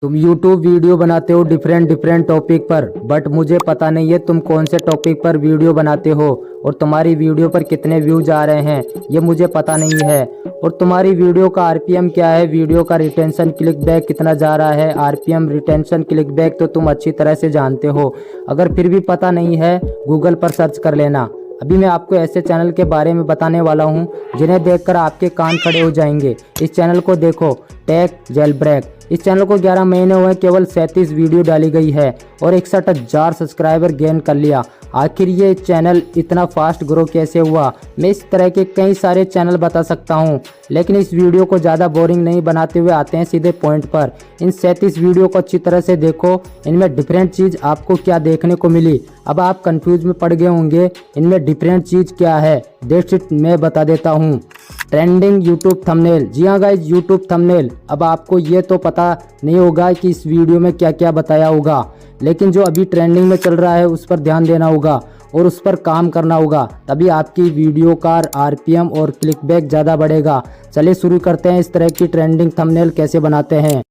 तुम YouTube video बनाते हो डिफरेंट डिफरेंट टॉपिक पर, बट मुझे पता नहीं है तुम कौन से टॉपिक पर वीडियो बनाते हो और तुम्हारी वीडियो पर कितने व्यूज आ रहे हैं, ये मुझे पता नहीं है। और तुम्हारी वीडियो का आरपीएम क्या है, वीडियो का रिटेंशन क्लिक बैक कितना जा रहा है। आरपीएम रिटेंशन क्लिक बैक तो तुम अच्छी तरह से जानते हो। अगर फिर भी पता नहीं है गूगल पर सर्च कर लेना। अभी मैं आपको ऐसे चैनल के बारे में बताने वाला हूं जिन्हें देखकर आपके कान खड़े हो जाएंगे। इस चैनल को देखो, टेक जेलब्रेक। इस चैनल को 11 महीने हुए, केवल 37 वीडियो डाली गई है और 61,000 सब्सक्राइबर गेन कर लिया। आखिर ये चैनल इतना फास्ट ग्रो कैसे हुआ? मैं इस तरह के कई सारे चैनल बता सकता हूँ, लेकिन इस वीडियो को ज़्यादा बोरिंग नहीं बनाते हुए आते हैं सीधे पॉइंट पर। इन 37 वीडियो को अच्छी तरह से देखो, इनमें डिफरेंट चीज़ आपको क्या देखने को मिली। अब आप कंफ्यूज में पड़ गए होंगे इनमें डिफरेंट चीज़ क्या है। दैट्स इट, मैं बता देता हूँ। Trending YouTube thumbnail. जी हाँ गाइज, यूट्यूब थंबनेल। अब आपको ये तो पता नहीं होगा कि इस वीडियो में क्या क्या बताया होगा, लेकिन जो अभी ट्रेंडिंग में चल रहा है उस पर ध्यान देना होगा और उस पर काम करना होगा, तभी आपकी वीडियो का आरपीएम और क्लिकबैक ज़्यादा बढ़ेगा। चलिए शुरू करते हैं इस तरह की ट्रेंडिंग थंबनेल कैसे बनाते हैं।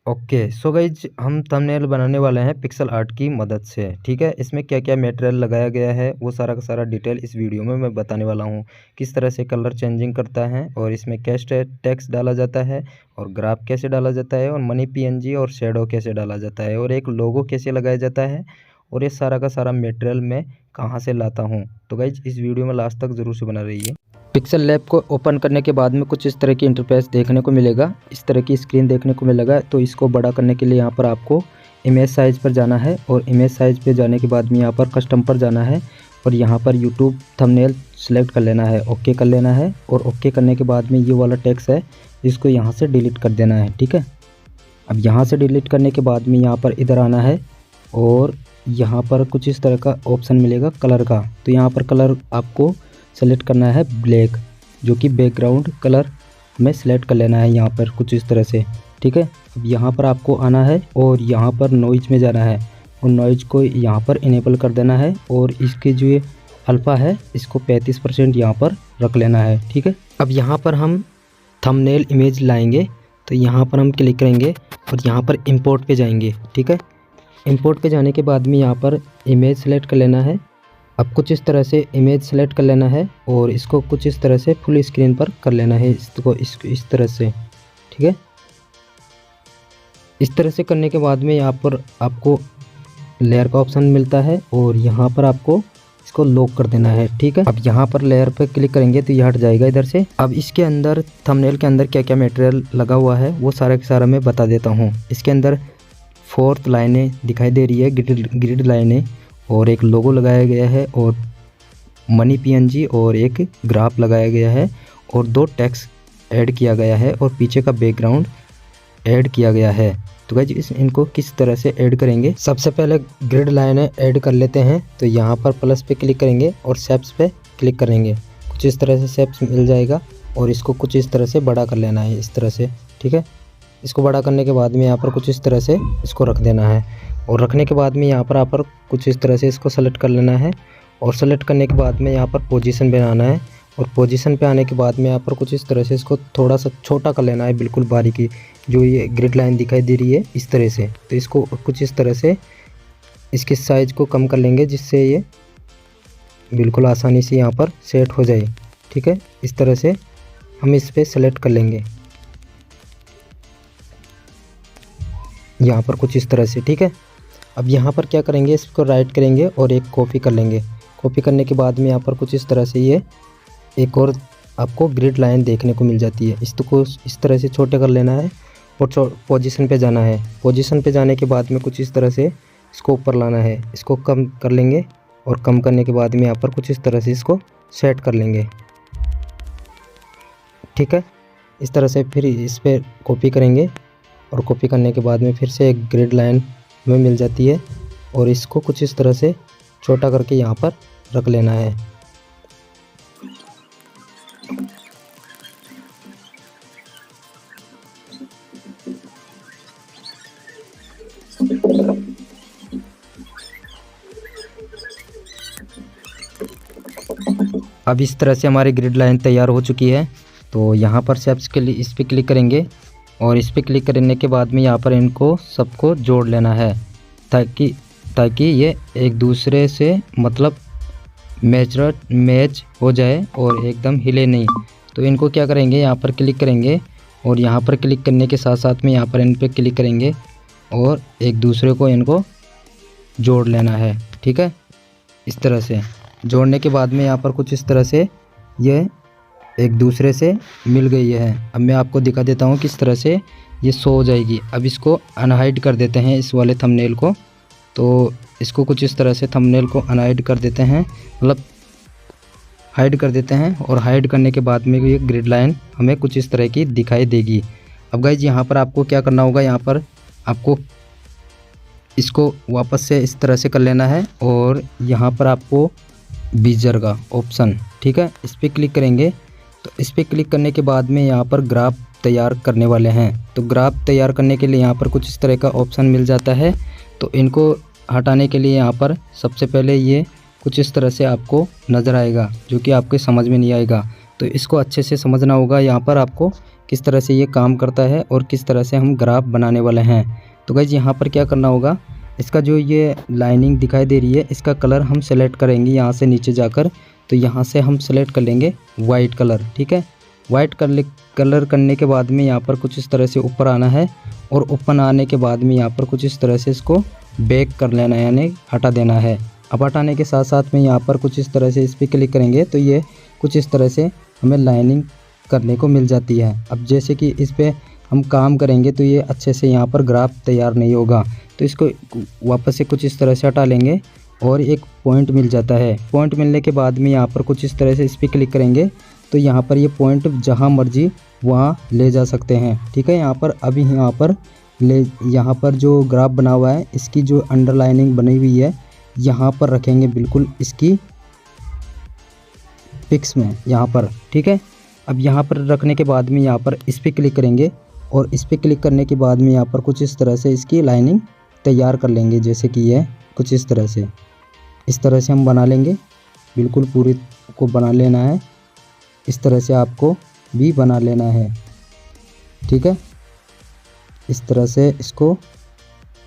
ओके सो गाइज, हम थंबनेल बनाने वाले हैं पिक्सल आर्ट की मदद से। ठीक है, इसमें क्या क्या मटेरियल लगाया गया है वो सारा का सारा डिटेल इस वीडियो में मैं बताने वाला हूँ। किस तरह से कलर चेंजिंग करता है और इसमें कैसे टेक्स्ट डाला जाता है और ग्राफ कैसे डाला जाता है और मनी पीएनजी और शेडो कैसे डाला जाता है और एक लोगो कैसे लगाया जाता है और ये सारा का सारा मटेरियल मैं कहाँ से लाता हूँ। तो गाइज इस वीडियो में लास्ट तक ज़रूर से बना रहिए। पिक्सल लैब को ओपन करने के बाद में कुछ इस तरह की इंटरफेस देखने को मिलेगा, इस तरह की स्क्रीन देखने को मिलेगा। तो इसको बड़ा करने के लिए यहाँ पर आपको इमेज साइज़ पर जाना है और इमेज साइज़ पे जाने के बाद में यहाँ पर कस्टम पर जाना है और यहाँ पर यूट्यूब थंबनेल सेलेक्ट कर लेना है, ओके कर लेना है। और ओके करने के बाद में ये वाला टेक्स्ट है इसको यहाँ से डिलीट कर देना है। ठीक है, अब यहाँ से डिलीट करने के बाद में यहाँ पर इधर आना है और यहाँ पर कुछ इस तरह का ऑप्शन मिलेगा कलर का। तो यहाँ पर कलर आपको सेलेक्ट करना है ब्लैक, जो कि बैकग्राउंड कलर में सेलेक्ट कर लेना है यहाँ पर कुछ इस तरह से। ठीक है, अब यहाँ पर आपको आना है और यहाँ पर नॉइज में जाना है और नॉइज को यहाँ पर इनेबल कर देना है और इसके जो ये अल्फ़ा है इसको 35% यहाँ पर रख लेना है। ठीक है, अब यहाँ पर हम थंबनेल इमेज लाएंगे तो यहाँ पर हम क्लिक करेंगे और यहाँ पर इंपोर्ट पे जाएंगे। ठीक है, इंपोर्ट पे जाने के बाद में यहाँ पर इमेज सेलेक्ट कर लेना है। अब कुछ इस तरह से इमेज सेलेक्ट कर लेना है और इसको कुछ इस तरह से फुल स्क्रीन पर कर लेना है, इसको इस तरह से। ठीक है, इस तरह से करने के बाद में यहाँ पर आपको लेयर का ऑप्शन मिलता है और यहाँ पर आपको इसको लॉक कर देना है। ठीक है, अब यहाँ पर लेयर पर क्लिक करेंगे तो ये हट जाएगा इधर से। अब इसके अंदर थंबनेल के अंदर क्या क्या मटेरियल लगा हुआ है वो सारा का सारा मैं बता देता हूँ। इसके अंदर 4 लाइनें दिखाई दे रही है, ग्रिड लाइनें, और एक लोगो लगाया गया है और मनी पीएनजी और एक ग्राफ लगाया गया है और 2 टेक्स्ट ऐड किया गया है और पीछे का बैकग्राउंड ऐड किया गया है। तो गाइस इनको किस तरह से ऐड करेंगे, सबसे पहले ग्रिड लाइनें ऐड कर लेते हैं। तो यहाँ पर प्लस पे क्लिक करेंगे और शेप्स पे क्लिक करेंगे, कुछ इस तरह से शेप्स मिल जाएगा और इसको कुछ इस तरह से बड़ा कर लेना है, इस तरह से। ठीक है, इसको बड़ा करने के बाद में यहाँ पर कुछ इस तरह से इसको रख देना है और रखने के बाद में यहाँ पर कुछ इस तरह से इसको सेलेक्ट कर लेना है और सेलेक्ट करने के बाद में यहाँ पर पोजीशन पे आना है और पोजीशन पे आने के बाद में यहाँ पर कुछ इस तरह से इसको थोड़ा सा छोटा कर लेना है, बिल्कुल बारीकी, जो ये ग्रिड लाइन दिखाई दे रही है इस तरह से। तो इसको कुछ इस तरह से इसके साइज़ को कम कर लेंगे जिससे ये बिल्कुल आसानी से यहाँ पर सेट हो जाए। ठीक है, इस तरह से हम इस पर सेलेक्ट कर लेंगे यहाँ पर कुछ इस तरह से। ठीक है, अब यहाँ पर क्या करेंगे, इसको राइट करेंगे और एक कॉपी कर लेंगे। कॉपी करने के बाद में यहाँ पर कुछ इस तरह से ये एक और आपको ग्रिड लाइन देखने को मिल जाती है। इसको इस तरह से छोटे कर लेना है और पोजीशन पे जाना है। पोजीशन पे जाने के बाद में कुछ इस तरह से इसको ऊपर लाना है, इसको कम कर लेंगे और कम करने के बाद में यहाँ पर कुछ इस तरह से इसको सेट कर लेंगे। ठीक है, इस तरह से फिर इस पर कॉपी करेंगे और कॉपी करने के बाद में फिर से एक ग्रिड लाइन में मिल जाती है और इसको कुछ इस तरह से छोटा करके यहाँ पर रख लेना है। अब इस तरह से हमारी ग्रिड लाइन तैयार हो चुकी है। तो यहाँ पर शेप्स के लिए इस पर क्लिक करेंगे और इस पर क्लिक करने के बाद में यहाँ पर इनको सबको जोड़ लेना है ताकि ये एक दूसरे से मतलब मैच हो जाए और एकदम हिले नहीं। तो इनको क्या करेंगे, यहाँ पर क्लिक करेंगे और यहाँ पर क्लिक करने के साथ साथ में यहाँ पर इन पर क्लिक करेंगे और एक दूसरे को इनको जोड़ लेना है। ठीक है, इस तरह से जोड़ने के बाद में यहाँ पर कुछ इस तरह से ये एक दूसरे से मिल गई है। अब मैं आपको दिखा देता हूँ किस तरह से ये शो हो जाएगी। अब इसको अनहाइड कर देते हैं इस वाले थंबनेल को। तो इसको कुछ इस तरह से थंबनेल को अनहाइड कर देते हैं, मतलब हाइड कर देते हैं। और हाइड करने के बाद में ये ग्रिड लाइन हमें कुछ इस तरह की दिखाई देगी। अब गाइज यहाँ पर आपको क्या करना होगा, यहाँ पर आपको इसको वापस से इस तरह से कर लेना है और यहाँ पर आपको बीजर का ऑप्शन, ठीक है, इस पर क्लिक करेंगे। तो इस पर क्लिक करने के बाद में यहाँ पर ग्राफ तैयार करने वाले हैं। तो ग्राफ तैयार करने के लिए यहाँ पर कुछ इस तरह का ऑप्शन मिल जाता है। तो इनको हटाने के लिए यहाँ पर सबसे पहले ये कुछ इस तरह से आपको नज़र आएगा, जो कि आपके समझ में नहीं आएगा। तो इसको अच्छे से समझना होगा यहाँ पर आपको किस तरह से ये काम करता है और किस तरह से हम ग्राफ बनाने वाले हैं। तो गाइज यहाँ पर क्या करना होगा, इसका जो ये लाइनिंग दिखाई दे रही है इसका कलर हम सेलेक्ट करेंगे यहाँ से नीचे जाकर। तो यहाँ से हम सेलेक्ट कर लेंगे वाइट कलर। ठीक है, वाइट कलर करने के बाद में यहाँ पर कुछ इस तरह से ऊपर आना है और ऊपर आने के बाद में यहाँ पर कुछ इस तरह से इसको बैक कर लेना है, यानी हटा देना है। अब हटाने के साथ साथ में यहाँ पर कुछ इस तरह से इस पर क्लिक करेंगे तो ये कुछ इस तरह से हमें लाइनिंग करने को मिल जाती है। अब जैसे कि इस पर हम काम करेंगे तो ये अच्छे से यहाँ पर ग्राफ तैयार नहीं होगा। तो इसको वापस से कुछ इस तरह से हटा लेंगे और एक पॉइंट मिल जाता है। पॉइंट मिलने के बाद में यहाँ पर कुछ इस तरह से इस पर क्लिक करेंगे तो यहाँ पर ये पॉइंट जहाँ मर्जी वहाँ ले जा सकते हैं। ठीक है, यहाँ पर अभी यहाँ पर जो ग्राफ बना हुआ है इसकी जो अंडरलाइनिंग बनी हुई है यहाँ पर रखेंगे, बिल्कुल इसकी पिक्स में यहाँ पर। ठीक है, अब यहाँ पर रखने के बाद में यहाँ पर इस पर क्लिक करेंगे और इस पर क्लिक करने के बाद में यहाँ पर कुछ इस तरह से इसकी लाइनिंग तैयार कर लेंगे। जैसे कि ये कुछ इस तरह से हम बना लेंगे, बिल्कुल पूरी को बना लेना है। इस तरह से आपको भी बना लेना है। ठीक है, इस तरह से इसको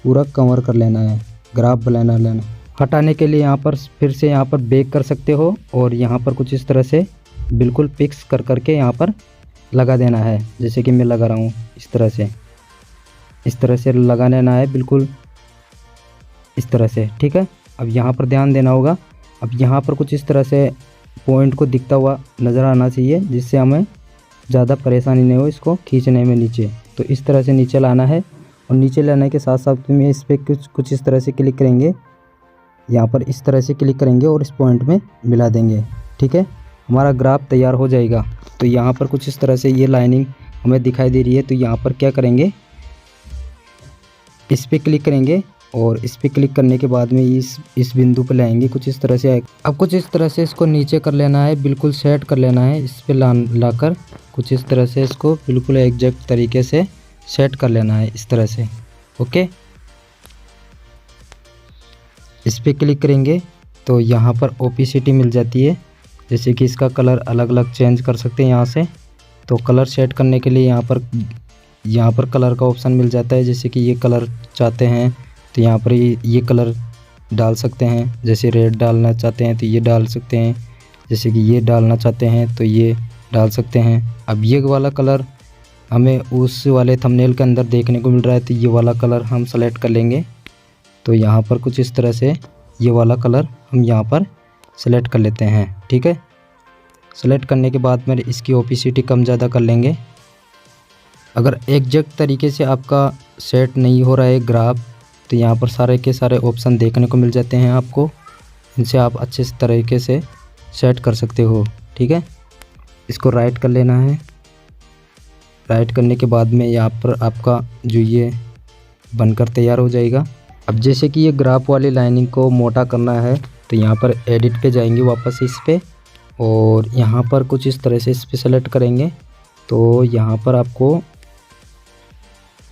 पूरा कवर कर लेना है, ग्राफ बनाना लेना। हटाने के लिए यहाँ पर फिर से यहाँ पर बैक कर सकते हो और यहाँ पर कुछ इस तरह से बिल्कुल फिक्स कर करके यहाँ पर लगा देना है। जैसे कि मैं लगा रहा हूँ इस तरह से लगा लेना है, बिल्कुल इस तरह से। ठीक है, अब यहाँ पर ध्यान देना होगा। अब यहाँ पर कुछ इस तरह से पॉइंट को दिखता हुआ नज़र आना चाहिए, जिससे हमें ज़्यादा परेशानी नहीं हो इसको खींचने में नीचे। तो इस तरह से नीचे लाना है और नीचे लाने के साथ साथ में इस पर कुछ इस तरह से क्लिक करेंगे, यहाँ पर इस तरह से क्लिक करेंगे और इस पॉइंट में मिला देंगे। ठीक है, हमारा ग्राफ तैयार हो जाएगा। तो यहाँ पर कुछ इस तरह से ये लाइनिंग हमें दिखाई दे रही है। तो यहाँ पर क्या करेंगे, इस पर क्लिक करेंगे और इस पर क्लिक करने के बाद में इस बिंदु पर लाएंगे कुछ इस तरह से। अब कुछ इस तरह से इसको नीचे कर लेना है, बिल्कुल सेट कर लेना है। इस पर लाकर कुछ इस तरह से इसको बिल्कुल एग्जैक्ट तरीके से सेट कर लेना है, इस तरह से। ओके, इस पर क्लिक करेंगे तो यहाँ पर ओपेसिटी मिल जाती है। जैसे कि इसका कलर अलग अलग चेंज कर सकते हैं यहाँ से। तो कलर सेट करने के लिए यहाँ पर कलर का ऑप्शन मिल जाता है। जैसे कि ये कलर चाहते हैं तो यहाँ पर ये कलर डाल सकते हैं। जैसे रेड डालना चाहते हैं तो ये डाल सकते हैं, जैसे कि ये डालना चाहते हैं तो ये डाल सकते हैं। अब ये वाला कलर हमें उस वाले थंबनेल के अंदर देखने को मिल रहा है तो ये वाला कलर हम सेलेक्ट कर लेंगे। तो यहाँ पर कुछ इस तरह से ये वाला कलर हम यहाँ पर सेलेक्ट कर लेते हैं। ठीक है, सेलेक्ट करने के बाद में इसकी ओपेसिटी कम ज़्यादा कर लेंगे। अगर एग्जैक्ट तरीके से आपका सेट नहीं हो रहा है ग्राफ तो यहाँ पर सारे के सारे ऑप्शन देखने को मिल जाते हैं आपको, इनसे आप अच्छे तरीके से सेट कर सकते हो। ठीक है, इसको राइट कर लेना है। राइट करने के बाद में यहाँ पर आपका जो ये बनकर तैयार हो जाएगा। अब जैसे कि ये ग्राफ वाली लाइनिंग को मोटा करना है तो यहाँ पर एडिट पे जाएंगे वापस इस पे और यहाँ पर कुछ इस तरह से इस पे सेलेक्ट करेंगे। तो यहाँ पर आपको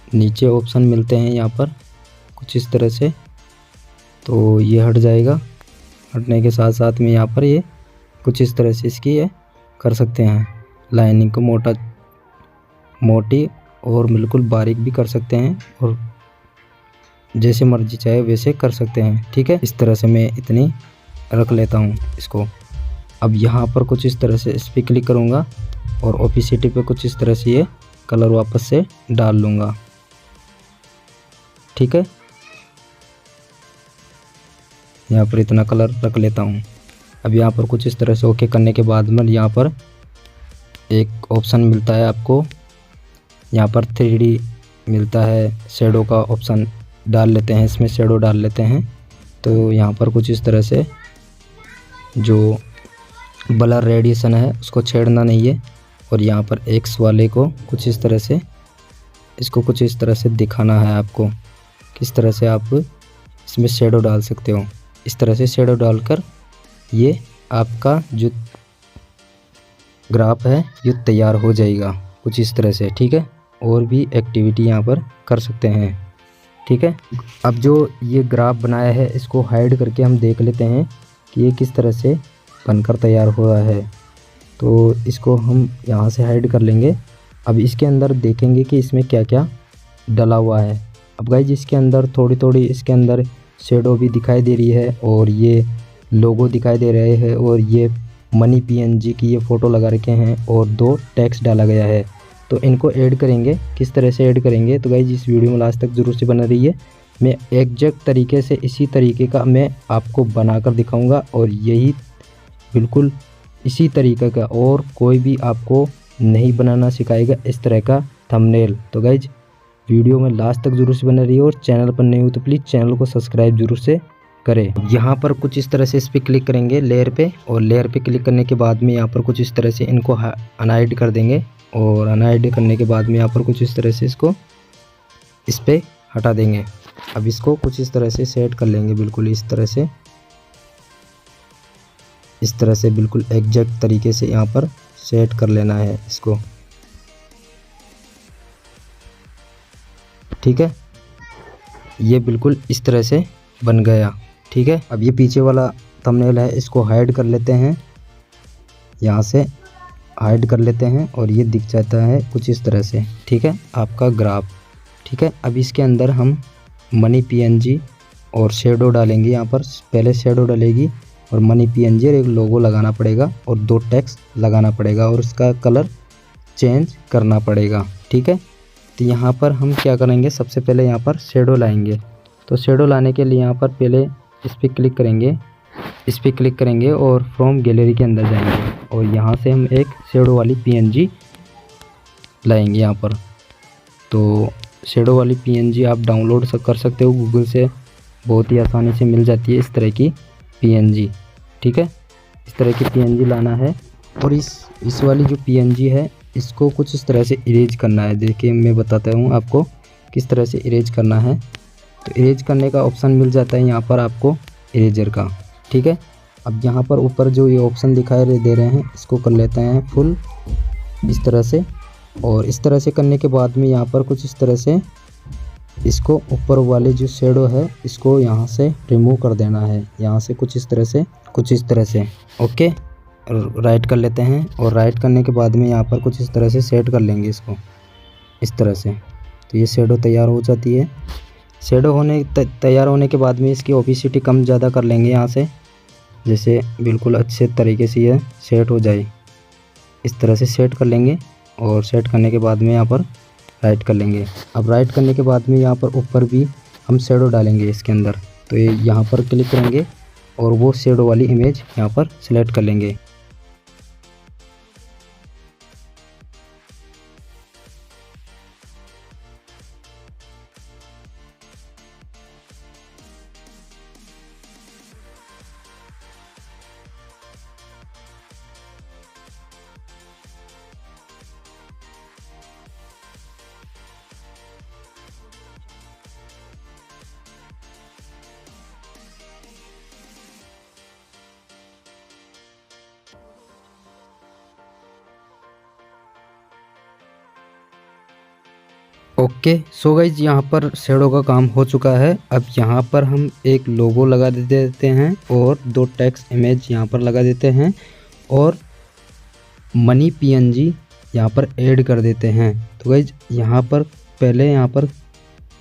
नीचे ऑप्शन मिलते हैं यहाँ पर कुछ इस तरह से, तो ये हट जाएगा। हटने के साथ साथ में यहाँ पर ये कुछ इस तरह से इसकी ये कर सकते हैं लाइनिंग को मोटी और बिल्कुल बारीक भी कर सकते हैं और जैसे मर्जी चाहे वैसे कर सकते हैं। ठीक है, इस तरह से मैं इतनी रख लेता हूँ इसको। अब यहाँ पर कुछ इस तरह से इस पर क्लिक करूँगा और ओपेसिटी पे कुछ इस तरह से ये कलर वापस से डाल लूँगा। ठीक है, यहाँ पर इतना कलर रख लेता हूँ। अब यहाँ पर कुछ इस तरह से ओके करने के बाद में यहाँ पर एक ऑप्शन मिलता है आपको, यहाँ पर 3D मिलता है, शेडो का ऑप्शन डाल लेते हैं, इसमें शेडो डाल लेते हैं। तो यहाँ पर कुछ इस तरह से जो ब्लर रेडिएशन है उसको छेड़ना नहीं है और यहाँ पर एक्स वाले को कुछ इस तरह से इसको कुछ इस तरह से दिखाना है आपको। किस तरह से आप इसमें शेडो डाल सकते हो, इस तरह से शेडो डालकर ये आपका जो ग्राफ है ये तैयार हो जाएगा कुछ इस तरह से। ठीक है, और भी एक्टिविटी यहाँ पर कर सकते हैं। ठीक है, अब जो ये ग्राफ बनाया है इसको हाइड करके हम देख लेते हैं कि ये किस तरह से बनकर तैयार हुआ है। तो इसको हम यहाँ से हाइड कर लेंगे। अब इसके अंदर देखेंगे कि इसमें क्या क्या डला हुआ है। अब गाइस इसके अंदर थोड़ी थोड़ी इसके अंदर शेडो भी दिखाई दे रही है और ये लोगो दिखाई दे रहे हैं और ये मनी PNG की ये फ़ोटो लगा रखे हैं और 2 टेक्स्ट डाला गया है। तो इनको ऐड करेंगे, किस तरह से ऐड करेंगे तो गाइस इस वीडियो में लास्ट तक ज़रूर से बना रहिए। मैं एग्जैक्ट तरीके से इसी तरीके का मैं आपको बनाकर दिखाऊंगा और यही बिल्कुल इसी तरीके का और कोई भी आपको नहीं बनाना सिखाएगा इस तरह का थंबनेल। तो गाइज वीडियो में लास्ट तक जरूर से बने रहिए और चैनल पर नए हो तो प्लीज़ चैनल को सब्सक्राइब जरूर से करें। यहाँ पर कुछ इस तरह से इस पर क्लिक करेंगे लेयर पे और लेयर पे क्लिक करने के बाद में यहाँ पर कुछ इस तरह से इनको अनहाइड कर देंगे और अनहाइड करने के बाद में यहाँ पर कुछ इस तरह से इसको इस पर हटा देंगे। अब इसको कुछ इस तरह से सेट कर लेंगे, बिल्कुल इस तरह से बिल्कुल एग्जैक्ट तरीके से यहाँ पर सेट कर लेना है इसको। ठीक है, ये बिल्कुल इस तरह से बन गया। ठीक है, अब ये पीछे वाला थंबनेल है इसको हाइड कर लेते हैं, यहाँ से हाइड कर लेते हैं और ये दिख जाता है कुछ इस तरह से। ठीक है, आपका ग्राफ। ठीक है, अब इसके अंदर हम मनी PNG और शेडो डालेंगे। यहाँ पर पहले शेडो डलेगी और मनी PNG और एक लोगो लगाना पड़ेगा और 2 टेक्स्ट लगाना पड़ेगा और उसका कलर चेंज करना पड़ेगा। ठीक है, तो यहाँ पर हम क्या करेंगे, सबसे पहले यहाँ पर शेडो लाएंगे। तो शेडो लाने के लिए यहाँ पर पहले इस पर क्लिक करेंगे और फ्रॉम गैलरी के अंदर जाएंगे और यहाँ से हम एक शेडो वाली PNG लाएंगे यहाँ पर। तो शेडो वाली PNG आप डाउनलोड कर सकते हो गूगल से, बहुत ही आसानी से मिल जाती है इस तरह की PNG। ठीक है, इस तरह की PNG लाना है और इस वाली जो PNG है इसको कुछ इस तरह से इरेज करना है। देखिए मैं बताता हूँ आपको किस तरह से इरेज करना है। तो इरेज करने का ऑप्शन मिल जाता है यहाँ पर आपको इरेजर का। ठीक है, अब यहाँ पर ऊपर जो ये ऑप्शन दिखाई दे रहे हैं इसको कर लेते हैं फुल इस तरह से। और इस तरह से करने के बाद में यहाँ पर कुछ इस तरह से इसको ऊपर वाले जो शेडो है इसको यहाँ से रिमूव कर देना है, यहाँ से कुछ इस तरह से ओके राइट कर लेते हैं। और राइट करने के बाद में यहाँ पर कुछ इस तरह से सेट कर लेंगे इसको इस तरह से। तो ये शेडो तैयार हो जाती है। शेडो तैयार होने के बाद में इसकी ओपेसिटी कम ज़्यादा कर लेंगे यहाँ से, जैसे बिल्कुल अच्छे तरीके से ये सेट हो जाए। इस तरह से सेट कर लेंगे और सेट करने के बाद में यहाँ पर राइट कर लेंगे। अब राइट करने के बाद में यहाँ पर ऊपर भी हम शेडो डालेंगे इसके अंदर। तो ये यहाँ पर क्लिक करेंगे और वो शेडो वाली इमेज यहाँ पर सिलेक्ट कर लेंगे। ओके सो गाइज यहाँ पर शेडो का काम हो चुका है। अब यहाँ पर हम एक लोगो लगा देते हैं और 2 टेक्स्ट इमेज यहाँ पर लगा देते हैं और मनी PNG यहाँ पर ऐड कर देते हैं। तो गाइज यहाँ पर पहले यहाँ पर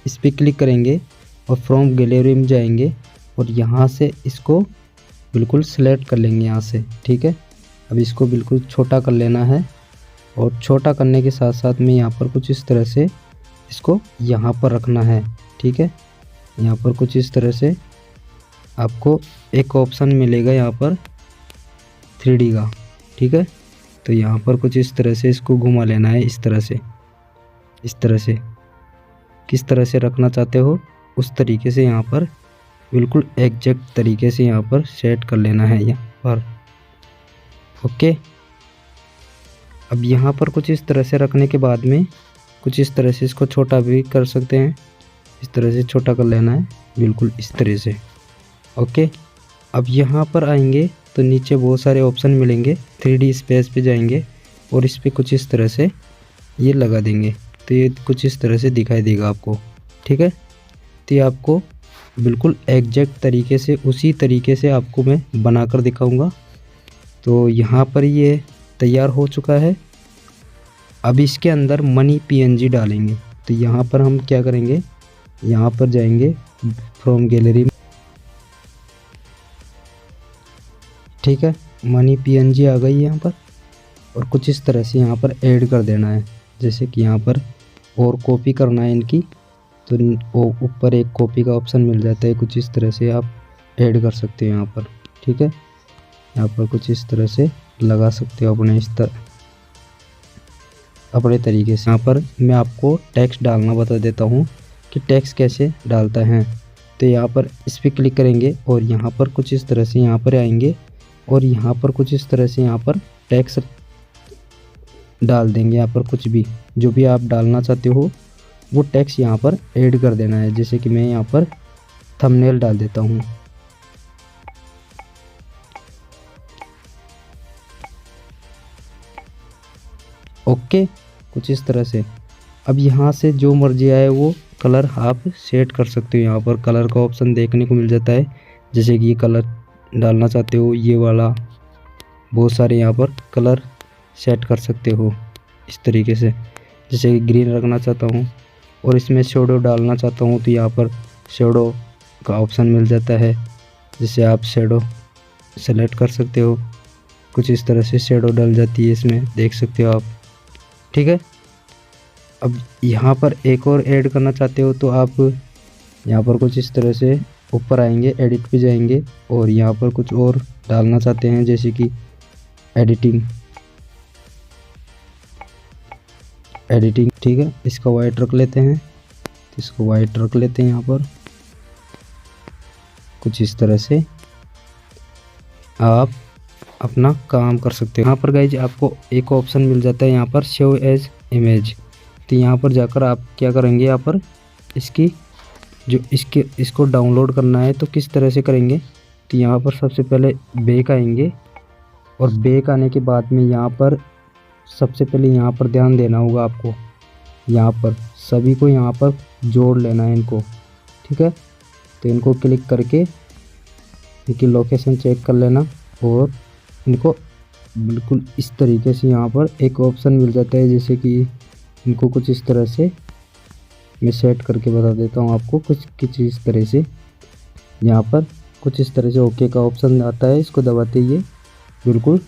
इस पर क्लिक करेंगे और फ्रॉम गैलरी में जाएंगे और यहाँ से इसको बिल्कुल सेलेक्ट कर लेंगे यहाँ से। ठीक है, अब इसको बिल्कुल छोटा कर लेना है और छोटा करने के साथ साथ में यहाँ पर कुछ इस तरह से इसको यहाँ पर रखना है। ठीक है, यहाँ पर कुछ इस तरह से आपको एक ऑप्शन मिलेगा यहाँ पर 3D का। ठीक है, तो यहाँ पर कुछ इस तरह से इसको घुमा लेना है, इस तरह से किस तरह से रखना चाहते हो उस तरीके से यहाँ पर बिल्कुल एग्जैक्ट तरीके से यहाँ पर सेट कर लेना है यहाँ पर। ओके, अब यहाँ पर कुछ इस तरह से रखने के बाद में कुछ इस तरह से इसको छोटा भी कर सकते हैं, इस तरह से छोटा कर लेना है बिल्कुल इस तरह से। ओके, अब यहाँ पर आएंगे तो नीचे बहुत सारे ऑप्शन मिलेंगे, 3D स्पेस पे जाएंगे और इस पे कुछ इस तरह से ये लगा देंगे तो ये कुछ इस तरह से दिखाई देगा आपको। ठीक है, तो ये आपको बिल्कुल एग्जैक्ट तरीके से उसी तरीके से आपको मैं बनाकर दिखाऊंगा। तो यहाँ पर ये तैयार हो चुका है। अब इसके अंदर मनी PNG डालेंगे। तो यहाँ पर हम क्या करेंगे, यहाँ पर जाएंगे फ्रॉम गैलरी। ठीक है, मनी PNG आ गई यहाँ पर और कुछ इस तरह से यहाँ पर ऐड कर देना है। जैसे कि यहाँ पर और कॉपी करना है इनकी, तो ऊपर एक कॉपी का ऑप्शन मिल जाता है, कुछ इस तरह से आप ऐड कर सकते हो यहाँ पर। ठीक है, यहाँ पर कुछ इस तरह से लगा सकते हो अपने तरीके से। यहाँ पर मैं आपको टेक्स्ट डालना बता देता हूँ कि टेक्स्ट कैसे डालता है। तो यहाँ पर इस पर क्लिक करेंगे और यहाँ पर कुछ इस तरह से यहाँ पर आएंगे और यहाँ पर कुछ इस तरह से यहाँ पर टेक्स्ट डाल देंगे। यहाँ पर कुछ भी जो भी आप डालना चाहते हो वो टेक्स्ट यहाँ पर ऐड कर देना है। जैसे कि मैं यहाँ पर थंबनेल डाल देता हूँ। ओके, कुछ इस तरह से। अब यहाँ से जो मर्जी आए वो कलर आप सेट कर सकते हो। यहाँ पर कलर का ऑप्शन देखने को मिल जाता है, जैसे कि ये कलर डालना चाहते हो, ये वाला, बहुत सारे यहाँ पर कलर सेट कर सकते हो इस तरीके से। जैसे कि ग्रीन रखना चाहता हूँ और इसमें शेडो डालना चाहता हूँ तो यहाँ पर शेडो का ऑप्शन मिल जाता है, जिससे आप शेडो सेलेक्ट कर सकते हो। कुछ इस तरह से शेडो डल जाती है इसमें, देख सकते हो आप। ठीक है, अब यहाँ पर एक और ऐड करना चाहते हो तो आप यहाँ पर कुछ इस तरह से ऊपर आएंगे, एडिट पे जाएंगे और यहाँ पर कुछ और डालना चाहते हैं, जैसे कि एडिटिंग। ठीक है, इसका वाइट रख लेते हैं, इसको वाइट रख लेते हैं। यहाँ पर कुछ इस तरह से आप अपना काम कर सकते हो। यहाँ पर गाइज आपको एक ऑप्शन मिल जाता है यहाँ पर सेव एज इमेज। तो यहाँ पर जाकर आप क्या करेंगे, यहाँ पर इसको डाउनलोड करना है तो किस तरह से करेंगे। तो यहाँ पर सबसे पहले बैक आएंगे और बैक आने के बाद में यहाँ पर सबसे पहले यहाँ पर ध्यान देना होगा आपको। यहाँ पर सभी को यहाँ पर जोड़ लेना है इनको। ठीक है, तो इनको क्लिक करके इनकी लोकेशन चेक कर लेना और इनको बिल्कुल इस तरीके से यहाँ पर एक ऑप्शन मिल जाता है, जैसे कि इनको कुछ इस तरह से मैं सेट करके बता देता हूँ आपको। कुछ इस तरह से यहाँ पर कुछ इस तरह से ओके का ऑप्शन आता है, इसको दबाते ही बिल्कुल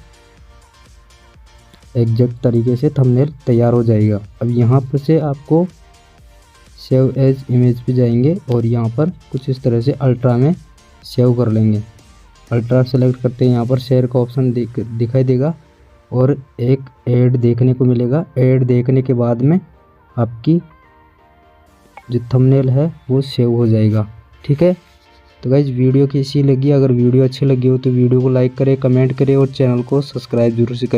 एग्जैक्ट तरीके से थंबनेल तैयार हो जाएगा। अब यहाँ पर से आपको सेव एज इमेज पे जाएंगे और यहाँ पर कुछ इस तरह से अल्ट्रा में सेव कर लेंगे। अल्ट्रा सेलेक्ट करते हैं, यहाँ पर शेयर का ऑप्शन दिखाई देगा और एक ऐड देखने को मिलेगा। ऐड देखने के बाद में आपकी जो थंबनेल है वो सेव हो जाएगा। ठीक है, तो गाइज वीडियो कैसी लगी, अगर वीडियो अच्छी लगी हो तो वीडियो को लाइक करें, कमेंट करें और चैनल को सब्सक्राइब जरूर से करें।